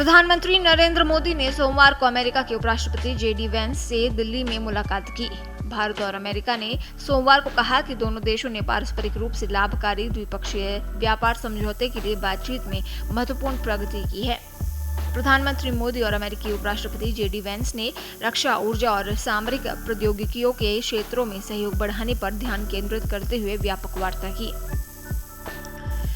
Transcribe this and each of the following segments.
प्रधानमंत्री नरेंद्र मोदी ने सोमवार को अमेरिका के उपराष्ट्रपति जेडी वेंस से दिल्ली में मुलाकात की। भारत और अमेरिका ने सोमवार को कहा कि दोनों देशों ने पारस्परिक रूप से लाभकारी द्विपक्षीय व्यापार समझौते के लिए बातचीत में महत्वपूर्ण प्रगति की है। प्रधानमंत्री मोदी और अमेरिकी उपराष्ट्रपति जेडी वेंस ने रक्षा, ऊर्जा और सामरिक प्रौद्योगिकियों के क्षेत्रों में सहयोग बढ़ाने पर ध्यान केंद्रित करते हुए व्यापक वार्ता की।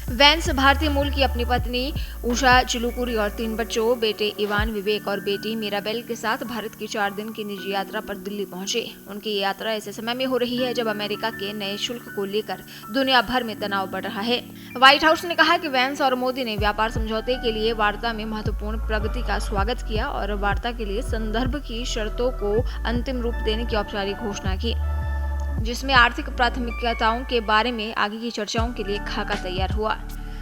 वेंस भारतीय मूल की अपनी पत्नी उषा चिलुकुरी और 3 बच्चों, बेटे इवान, विवेक और बेटी मिराबेल के साथ भारत की 4 दिन की निजी यात्रा पर दिल्ली पहुंचे। उनकी ये यात्रा ऐसे समय में हो रही है जब अमेरिका के नए शुल्क को लेकर दुनिया भर में तनाव बढ़ रहा है। व्हाइट हाउस ने कहा कि वेंस और मोदी ने व्यापार समझौते के लिए वार्ता में महत्वपूर्ण प्रगति का स्वागत किया और वार्ता के लिए संदर्भ की शर्तों को अंतिम रूप देने की औपचारिक घोषणा की, जिसमें आर्थिक प्राथमिकताओं के बारे में आगे की चर्चाओं के लिए खाका तैयार हुआ।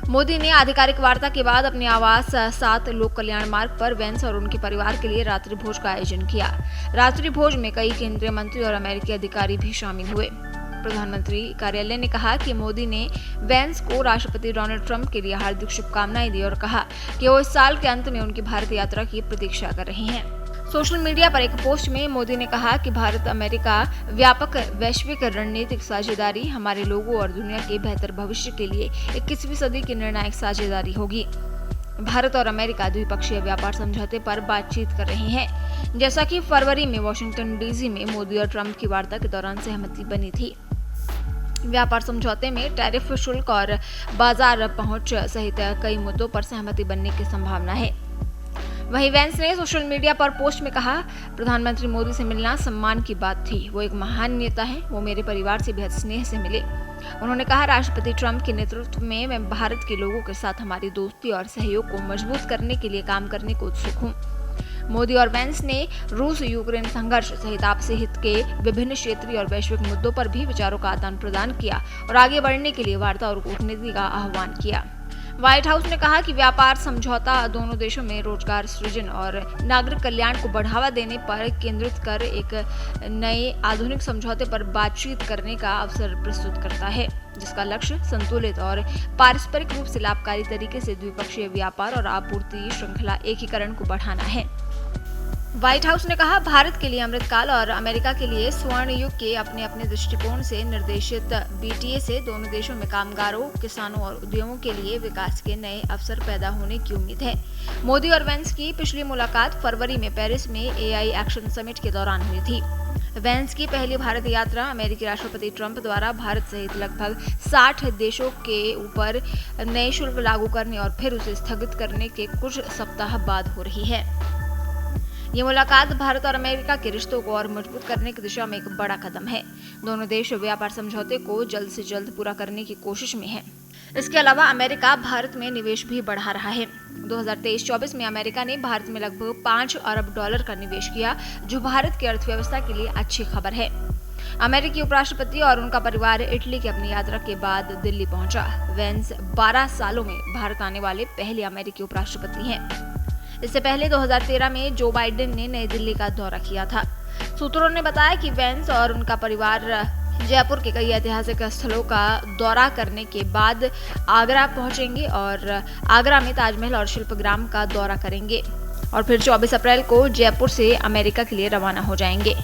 मोदी ने आधिकारिक वार्ता के बाद अपने आवास 7 लोक कल्याण मार्ग पर वेंस और उनके परिवार के लिए रात्रि भोज का आयोजन किया। रात्रि भोज में कई केंद्रीय मंत्री और अमेरिकी अधिकारी भी शामिल हुए। प्रधानमंत्री कार्यालय ने कहा कि मोदी ने वेंस को राष्ट्रपति डोनाल्ड ट्रंप के लिए हार्दिक शुभकामनाएं दी और कहा कि वो इस साल के अंत में उनकी भारत यात्रा की प्रतीक्षा कर रहे हैं। सोशल मीडिया पर एक पोस्ट में मोदी ने कहा कि भारत अमेरिका व्यापक वैश्विक रणनीतिक साझेदारी हमारे लोगों और दुनिया के बेहतर भविष्य के लिए 21वीं सदी की निर्णायक साझेदारी होगी। भारत और अमेरिका द्विपक्षीय व्यापार समझौते पर बातचीत कर रहे हैं, जैसा कि फरवरी में वाशिंगटन डीसी में मोदी और ट्रंप की वार्ता के दौरान सहमति बनी थी। व्यापार समझौते में टैरिफ शुल्क और बाजार पहुंच सहित कई मुद्दों पर सहमति बनने की संभावना है। वहीं वेंस ने सोशल मीडिया पर पोस्ट में कहा, प्रधानमंत्री मोदी से मिलना सम्मान की बात थी। वो एक महान नेता हैं। वो मेरे परिवार से बेहद स्नेह से मिले। उन्होंने कहा, राष्ट्रपति ट्रंप के नेतृत्व में मैं भारत के लोगों के साथ हमारी दोस्ती और सहयोग को मजबूत करने के लिए काम करने को उत्सुक हूँ। मोदी और वेंस ने रूस यूक्रेन संघर्ष सहित आपसी हित के विभिन्न क्षेत्रीय और वैश्विक मुद्दों पर भी विचारों का आदान प्रदान किया और आगे बढ़ने के लिए वार्ता और कूटनीति का आह्वान किया। व्हाइट हाउस ने कहा कि व्यापार समझौता दोनों देशों में रोजगार सृजन और नागरिक कल्याण को बढ़ावा देने पर केंद्रित कर एक नए आधुनिक समझौते पर बातचीत करने का अवसर प्रस्तुत करता है, जिसका लक्ष्य संतुलित और पारस्परिक रूप से लाभकारी तरीके से द्विपक्षीय व्यापार और आपूर्ति श्रृंखला एकीकरण को बढ़ाना है। व्हाइट हाउस ने कहा, भारत के लिए अमृतकाल और अमेरिका के लिए स्वर्ण युग के अपने अपने दृष्टिकोण से निर्देशित बीटीए से दोनों देशों में कामगारों, किसानों और उद्यमों के लिए विकास के नए अवसर पैदा होने की उम्मीद है। मोदी और वेंस की पिछली मुलाकात फरवरी में पेरिस में एआई एक्शन समिट के दौरान हुई थी। वेंस की पहली भारत यात्रा अमेरिकी राष्ट्रपति ट्रंप द्वारा भारत सहित लगभग 60 देशों के ऊपर नए शुल्क लागू करने और फिर उसे स्थगित करने के कुछ सप्ताह बाद हो रही है। ये मुलाकात भारत और अमेरिका के रिश्तों को और मजबूत करने की दिशा में एक बड़ा कदम है। दोनों देश व्यापार समझौते को जल्द से जल्द पूरा करने की कोशिश में हैं। इसके अलावा अमेरिका भारत में निवेश भी बढ़ा रहा है। 2023-24 में अमेरिका ने भारत में लगभग $5 अरब का निवेश किया, जो भारत की अर्थव्यवस्था के लिए अच्छी खबर है। अमेरिकी उपराष्ट्रपति और उनका परिवार इटली की अपनी यात्रा के बाद दिल्ली पहुंचा। वेंस 12 सालों में भारत आने वाले पहले अमेरिकी उपराष्ट्रपति हैं। इससे पहले 2013 में जो बाइडेन ने नई दिल्ली का दौरा किया था। सूत्रों ने बताया कि वेंस और उनका परिवार जयपुर के कई ऐतिहासिक स्थलों का दौरा करने के बाद आगरा पहुंचेंगे और आगरा में ताजमहल और शिल्पग्राम का दौरा करेंगे और फिर 24 अप्रैल को जयपुर से अमेरिका के लिए रवाना हो जाएंगे।